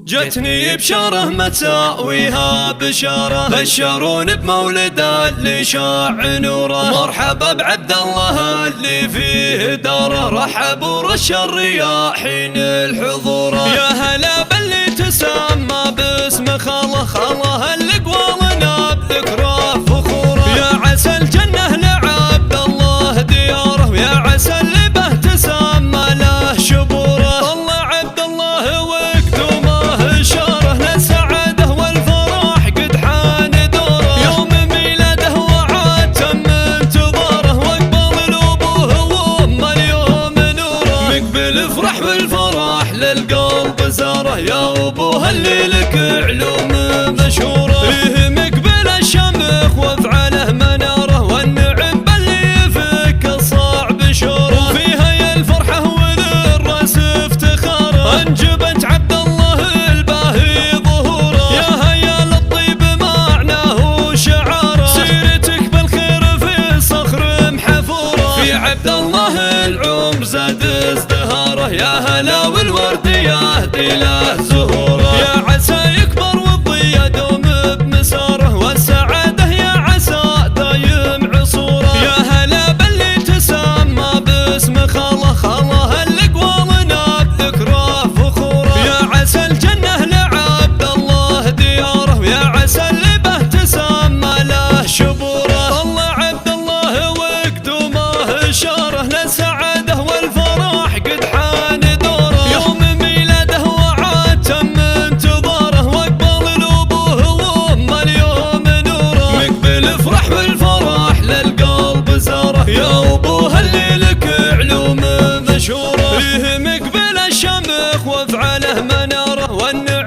جتني بشاره متساويها بشاره، بشرون بمولد اللي شاع نوره. مرحبا بعبد الله اللي فيه داره، رحبوا رش الرياحين الحضوره. يا هلا باللي تسمى باسم خاله، خاله اللي قوالنا بذكره فخوره. يا عسى الجنه لعبد الله دياره، ويا عسى اللي به تسمى له شبوره. طلع عبد الله وقدومه اشاره للسعاده والفرح قد حان دوره. يوم ميلاده وعاد تم انتظاره، واقبل الابوه وامه اليوم نوره. مقبل افرح والفرح للقلب زاره، يا ابوه اللي لك علوم مشهوره. فيه مقبل الشمخ وافعله مناره، والنعم باللي يفك الصعب شوره. وفيها يا الفرحه وللراس افتخاره، انجبت عبد الله الباهي ظهوره. يا هيا للطيب معناه وشعاره، سيرتك بالخير في صخر محفوره. في عبد الله العمر زاد ازدهاره، يا هلا والورد يهدي له زهوره. يا عسى يكبر والضي يدوم بمساره، والسعاده يا عسى دايم عصوره. يا هلا باللي تسمى باسم خاله، خاله اللي قوالنا بذكره فخوره. يا عسى الجنه لعبد الله دياره، ويا عسى اللي به تسمى له شبوره. طلع عبد الله وقدومه اشاره للسعاده والفرح قد حان دوره. يوم ميلاده وعاد تم انتظاره، واقبل الابوه وامه اليوم نوره. مقبل افرح والفرح للقلب زاره، يا ابوه اللي لك علوم مشهوره. فيه مقبل الشمخ وافعله مناره، والنعم